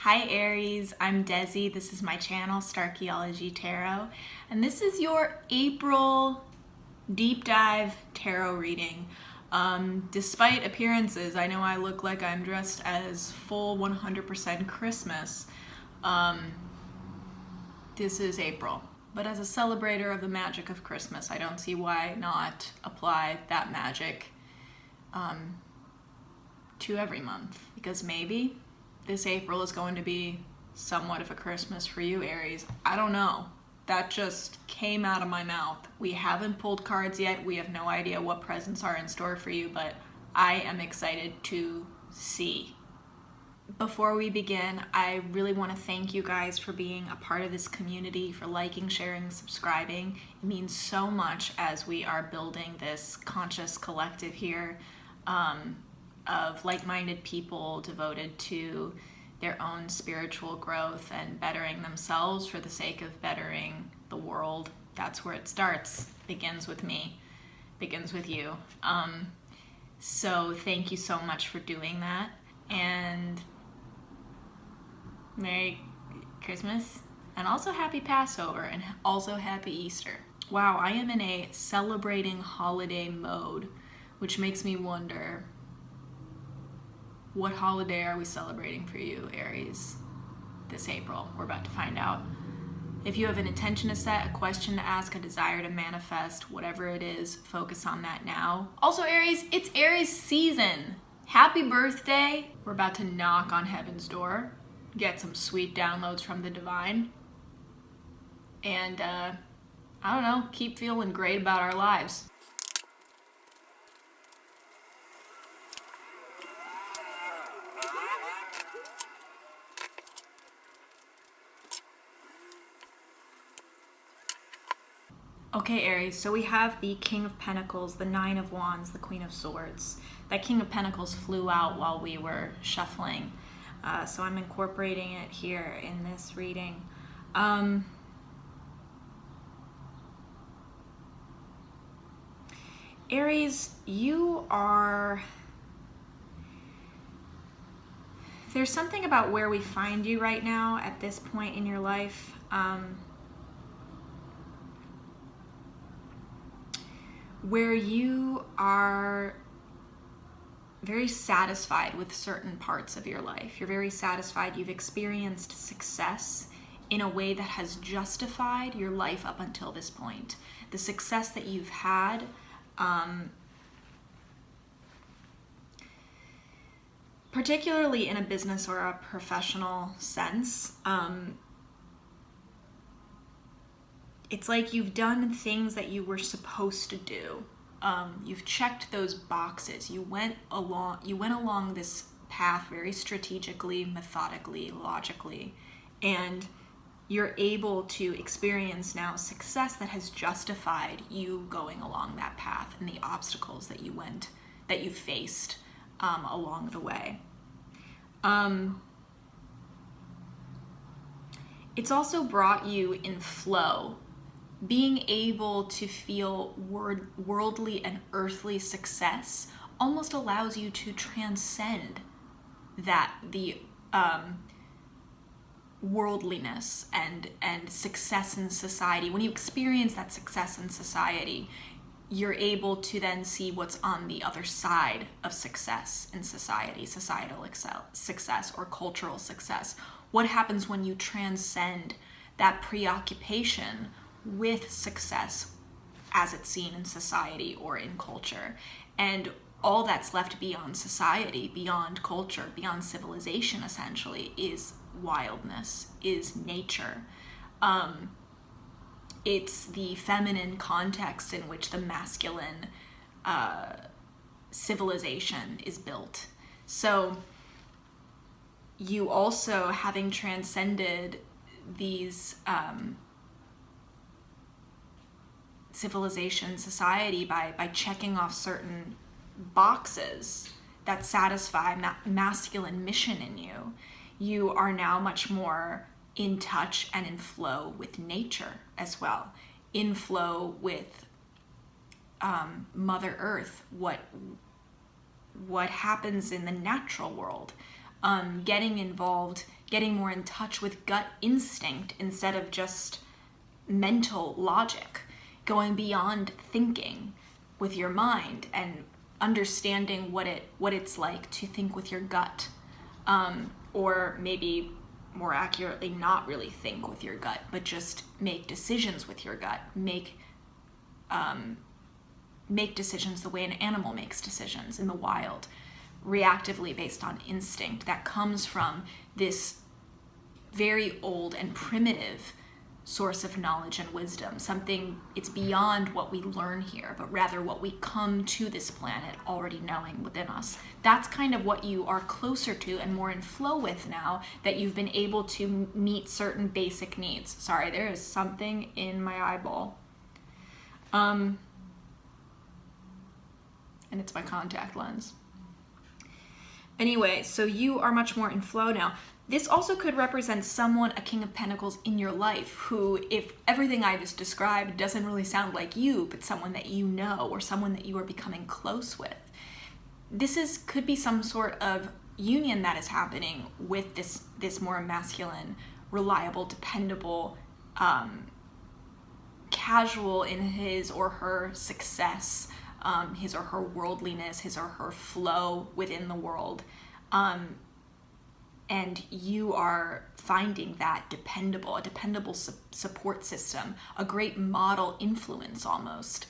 Hi Aries, I'm Desi. This is my channel, Starchaeology Tarot, and this is your April deep dive tarot reading. Despite appearances, I know I look like I'm dressed as full 100% Christmas. This is April, but as a celebrator of the magic of Christmas, I don't see why not apply that magic to every month, because maybe this April is going to be somewhat of a Christmas for you, Aries. I don't know. That just came out of my mouth. We haven't pulled cards yet. We have no idea what presents are in store for you, but I am excited to see. Before we begin, I really want to thank you guys for being a part of this community, for liking, sharing, subscribing. It means so much as we are building this conscious collective here of like-minded people devoted to their own spiritual growth and bettering themselves for the sake of bettering the world. That's where it starts. Begins with me, begins with you. So thank you so much for doing that, and Merry Christmas, and also Happy Passover, and also Happy Easter. Wow, I am in a celebrating holiday mode, which makes me wonder, what holiday are we celebrating for you, Aries, this April? We're about to find out. If you have an intention to set, a question to ask, a desire to manifest, whatever it is, focus on that now. Also, Aries, it's Aries season. Happy birthday. We're about to knock on heaven's door, get some sweet downloads from the divine, and I don't know, keep feeling great about our lives. Okay, Aries, so we have the King of Pentacles, the Nine of Wands, the Queen of Swords. That King of Pentacles flew out while we were shuffling, so I'm incorporating it here in this reading. Aries, there's something about where we find you right now at this point in your life. Where you are very satisfied with certain parts of your life. You're very satisfied. You've experienced success in a way that has justified your life up until this point. The success that you've had, particularly in a business or a professional sense, it's like you've done things that you were supposed to do. You've checked those boxes. You went along this path very strategically, methodically, logically, and you're able to experience now success that has justified you going along that path and the obstacles that you faced along the way. It's also brought you in flow. Being able to feel worldly and earthly success almost allows you to transcend the worldliness and success in society. When you experience that success in society, you're able to then see what's on the other side of success in society, societal success or cultural success. What happens when you transcend that preoccupation with success as it's seen in society or in culture, and all that's left beyond society, beyond culture, beyond civilization, essentially, is wildness, is nature. It's the feminine context in which the masculine civilization is built. So you also, having transcended these civilization, society, by checking off certain boxes that satisfy masculine mission in you, you are now much more in touch and in flow with nature as well, in flow with Mother Earth, what happens in the natural world, getting involved getting more in touch with gut instinct instead of just mental logic, going beyond thinking with your mind and understanding what it's like to think with your gut, or maybe more accurately, not really think with your gut, but just make decisions with your gut, make decisions the way an animal makes decisions in the wild, reactively based on instinct that comes from this very old and primitive source of knowledge and wisdom, something it's beyond what we learn here, but rather what we come to this planet already knowing within us. That's kind of what you are closer to and more in flow with now that you've been able to meet certain basic needs. Sorry, there is something in my eyeball. And it's my contact lens. Anyway, so you are much more in flow now. This also could represent someone, a King of Pentacles in your life, who, if everything I just described doesn't really sound like you, but someone that you know or someone that you are becoming close with. This could be some sort of union that is happening with this more masculine, reliable, dependable, casual in his or her success, his or her worldliness, his or her flow within the world. And you are finding that a dependable support system, a great model influence almost.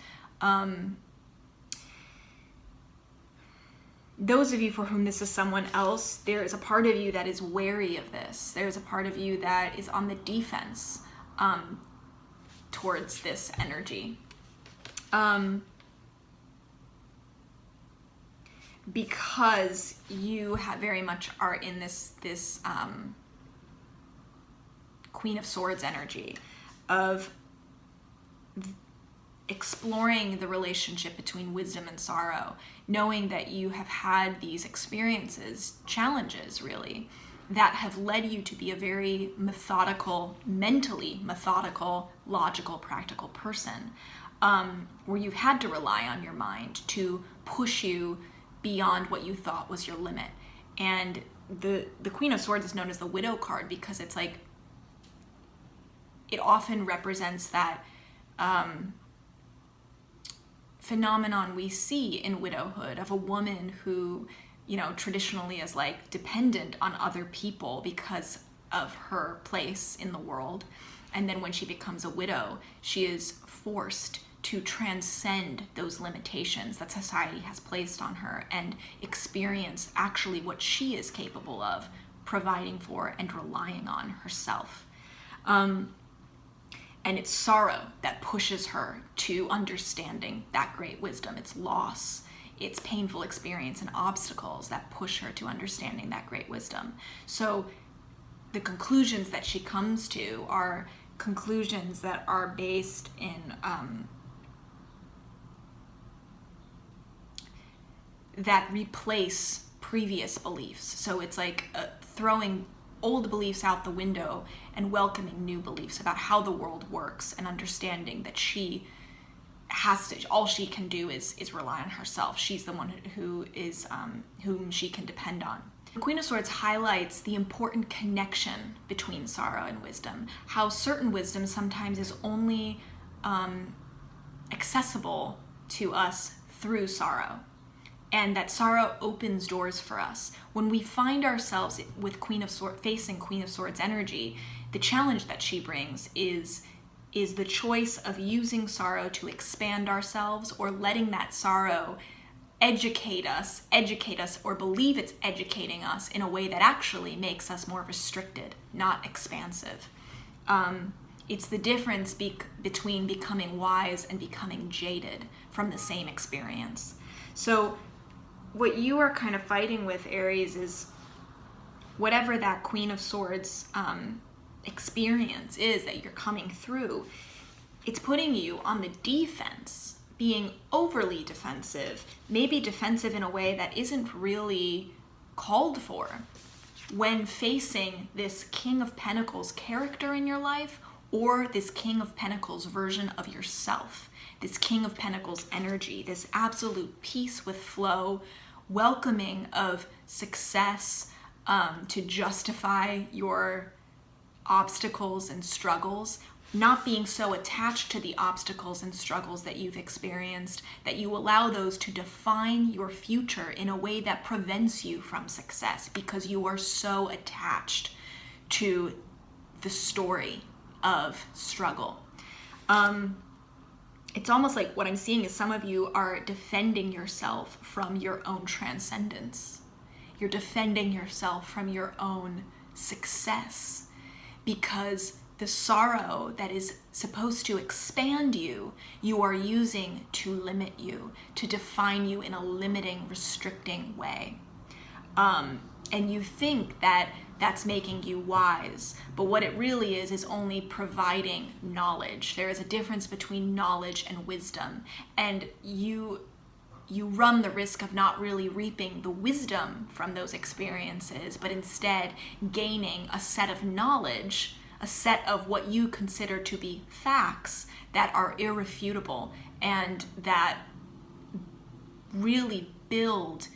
Those of you for whom this is someone else, there is a part of you that is wary of this. There's a part of you that is on the defense towards this energy. Because you have very much are in this Queen of Swords energy of exploring the relationship between wisdom and sorrow, knowing that you have had these experiences, challenges really, that have led you to be a very mentally methodical, logical, practical person, where you've had to rely on your mind to push you beyond what you thought was your limit. And the Queen of Swords is known as the Widow card because it's like, it often represents that phenomenon we see in widowhood of a woman who, traditionally is like dependent on other people because of her place in the world. And then when she becomes a widow, she is forced to transcend those limitations that society has placed on her and experience actually what she is capable of providing for and relying on herself. And it's sorrow that pushes her to understanding that great wisdom. It's loss, it's painful experience and obstacles that push her to understanding that great wisdom. So the conclusions that she comes to are conclusions that are based in that replace previous beliefs. So it's like throwing old beliefs out the window and welcoming new beliefs about how the world works, and understanding that she has to, all she can do is rely on herself. She's the one who is whom she can depend on. The Queen of Swords highlights the important connection between sorrow and wisdom, how certain wisdom sometimes is only accessible to us through sorrow, and that sorrow opens doors for us. When we find ourselves with facing Queen of Swords energy, the challenge that she brings is the choice of using sorrow to expand ourselves, or letting that sorrow educate us, or believe it's educating us in a way that actually makes us more restricted, not expansive. It's the difference between becoming wise and becoming jaded from the same experience. So what you are kind of fighting with, Aries, is whatever that Queen of Swords experience is that you're coming through, it's putting you on the defense, being overly defensive, maybe defensive in a way that isn't really called for when facing this King of Pentacles character in your life, or this King of Pentacles version of yourself, this King of Pentacles energy, this absolute peace with flow, welcoming of success, to justify your obstacles and struggles, not being so attached to the obstacles and struggles that you've experienced that you allow those to define your future in a way that prevents you from success because you are so attached to the story of struggle. It's almost like what I'm seeing is some of you are defending yourself from your own transcendence. You're defending yourself from your own success because the sorrow that is supposed to expand you, you are using to limit you, to define you in a limiting, restricting way. And you think that that's making you wise, but what it really is only providing knowledge. There is a difference between knowledge and wisdom, and you run the risk of not really reaping the wisdom from those experiences, but instead gaining a set of knowledge, a set of what you consider to be facts that are irrefutable and that really build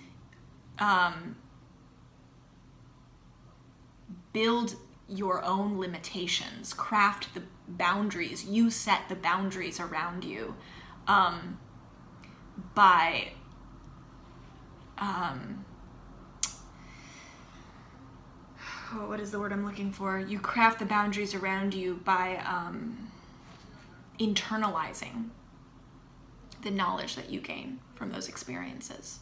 your own limitations, craft the boundaries. You set the boundaries around you by what is the word I'm looking for? You craft the boundaries around you by internalizing the knowledge that you gain from those experiences.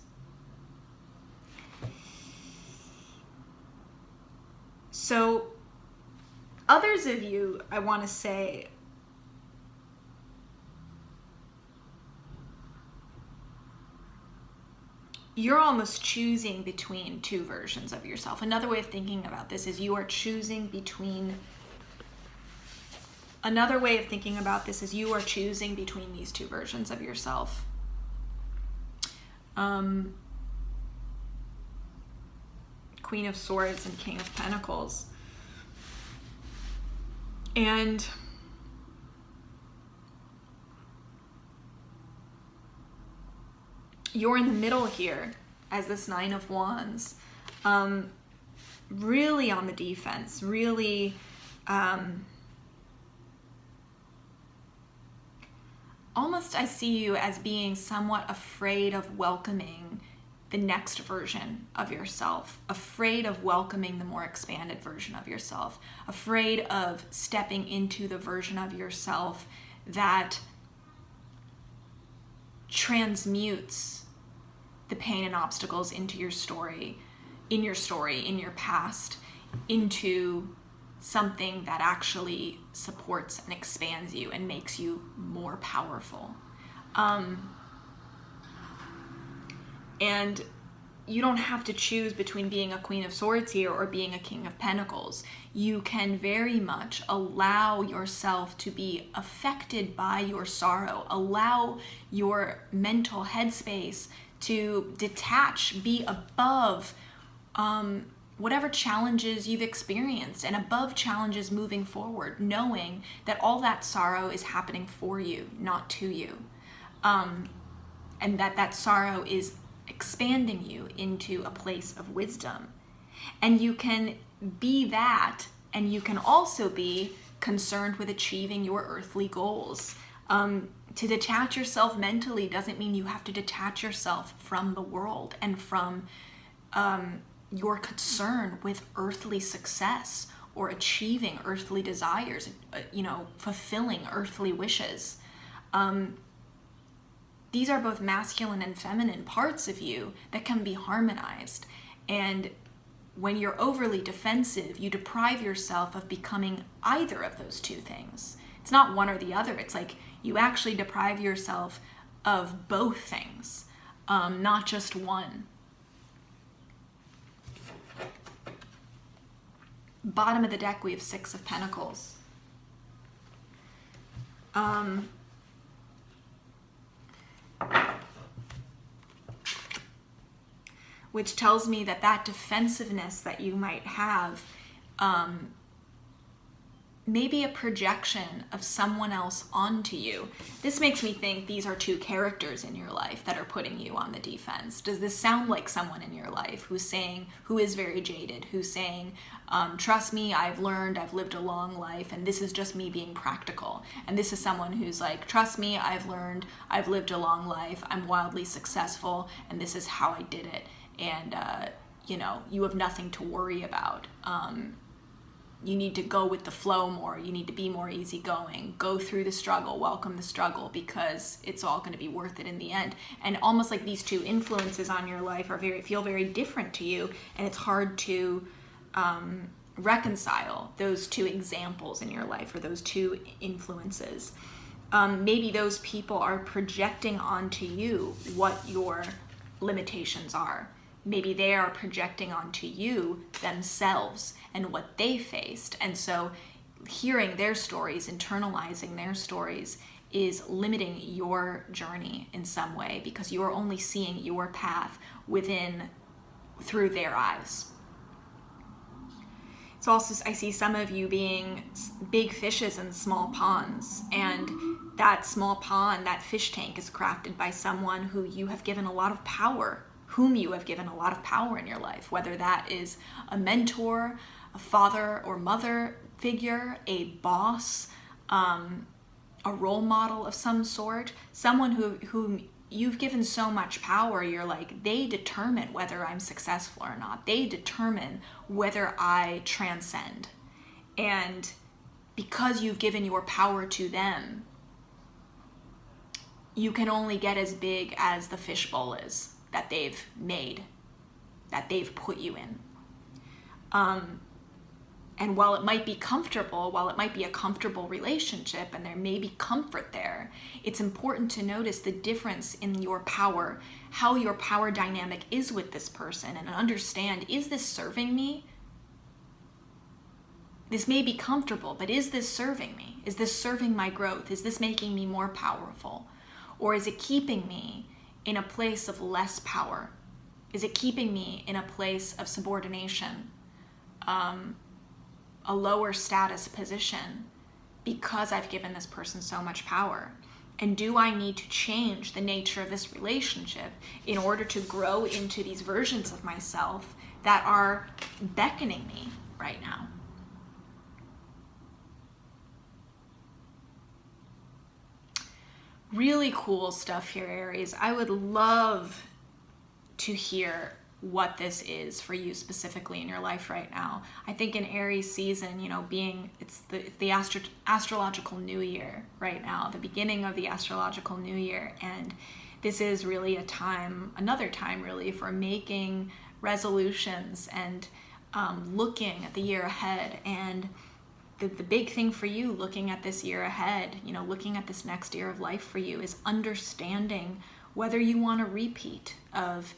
So others of you, I want to say, you're almost choosing between two versions of yourself. Another way of thinking about this is you are choosing between these two versions of yourself. Queen of Swords and King of Pentacles. And you're in the middle here as this Nine of Wands. Really on the defense, really almost I see you as being somewhat afraid of welcoming the next version of yourself, afraid of welcoming the more expanded version of yourself, afraid of stepping into the version of yourself that transmutes the pain and obstacles into your story, in your past, into something that actually supports and expands you and makes you more powerful. And you don't have to choose between being a Queen of Swords here or being a King of Pentacles. You can very much allow yourself to be affected by your sorrow, allow your mental headspace to detach, be above whatever challenges you've experienced and above challenges moving forward, knowing that all that sorrow is happening for you, not to you. And that sorrow is expanding you into a place of wisdom. And you can be that, and you can also be concerned with achieving your earthly goals. To detach yourself mentally doesn't mean you have to detach yourself from the world and from your concern with earthly success or achieving earthly desires, fulfilling earthly wishes. These are both masculine and feminine parts of you that can be harmonized. And when you're overly defensive, you deprive yourself of becoming either of those two things. It's not one or the other. It's like you actually deprive yourself of both things, not just one. Bottom of the deck, we have Six of Pentacles. Which tells me that defensiveness that you might have maybe a projection of someone else onto you. This makes me think these are two characters in your life that are putting you on the defense. Does this sound like someone in your life who is very jaded, who's saying, trust me, I've learned, I've lived a long life, and this is just me being practical. And this is someone who's like, trust me, I've learned, I've lived a long life, I'm wildly successful, and this is how I did it. And, you have nothing to worry about. You need to go with the flow more. You need to be more easygoing. Go through the struggle, welcome the struggle, because it's all going to be worth it in the end. And almost like these two influences on your life feel very different to you, and it's hard to reconcile those two examples in your life, or those two influences. Maybe those people are projecting onto you what your limitations are. Maybe they are projecting onto you themselves and what they faced. And so hearing their stories, internalizing their stories, is limiting your journey in some way, because you are only seeing your path through their eyes. So also, I see some of you being big fishes in small ponds, and that small pond, that fish tank, is crafted by someone whom you have given a lot of power in your life, whether that is a mentor, a father or mother figure, a boss, a role model of some sort, someone whom you've given so much power. You're like, they determine whether I'm successful or not. They determine whether I transcend. And because you've given your power to them, you can only get as big as the fishbowl is that they've made, that they've put you in. And while it might be comfortable, while it might be a comfortable relationship, and there may be comfort there, it's important to notice the difference in your power, how your power dynamic is with this person, and understand, is this serving me? This may be comfortable, but is this serving me? Is this serving my growth? Is this making me more powerful? Or is it keeping me in a place of less power? Is it keeping me in a place of subordination, a lower status position, because I've given this person so much power? And do I need to change the nature of this relationship in order to grow into these versions of myself that are beckoning me right now? Really cool stuff here, Aries. I would love to hear what this is for you specifically in your life right now. I think in Aries season, it's the astrological new year right now, the beginning of the astrological new year. And this is really another time really for making resolutions and looking at the year ahead. And the big thing for you looking at this year ahead, looking at this next year of life for you, is understanding whether you want a repeat of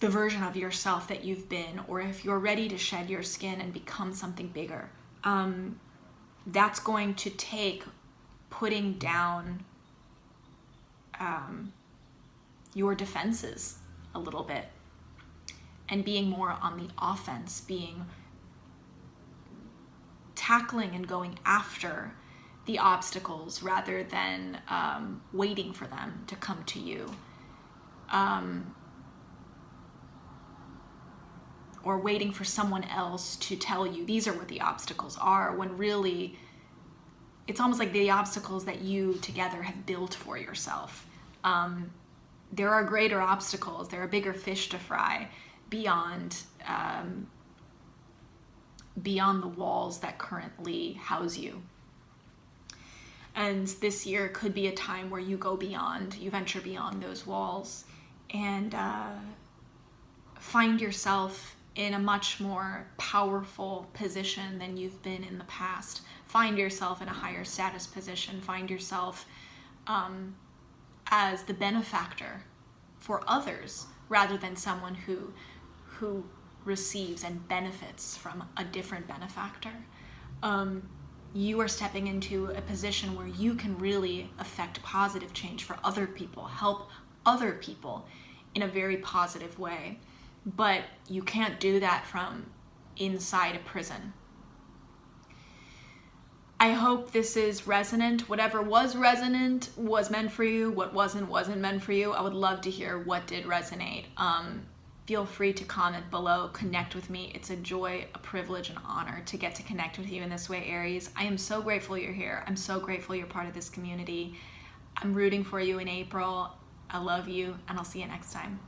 the version of yourself that you've been, or if you're ready to shed your skin and become something bigger. That's going to take putting down your defenses a little bit and being more on the offense, tackling and going after the obstacles rather than waiting for them to come to you. Or waiting for someone else to tell you these are what the obstacles are, when really it's almost like the obstacles that you together have built for yourself. There are greater obstacles, there are bigger fish to fry beyond the walls that currently house you. And this year could be a time where you venture beyond those walls and find yourself in a much more powerful position than you've been in the past. Find yourself in a higher status position. Find yourself as the benefactor for others rather than someone who receives and benefits from a different benefactor. You are stepping into a position where you can really affect positive change for other people, help other people in a very positive way. But you can't do that from inside a prison. I hope this is resonant. Whatever was resonant was meant for you. What wasn't meant for you. I would love to hear what did resonate. Feel free to comment below, connect with me. It's a joy, a privilege, an honor to get to connect with you in this way, Aries. I am so grateful you're here. I'm so grateful you're part of this community. I'm rooting for you in April. I love you, and I'll see you next time.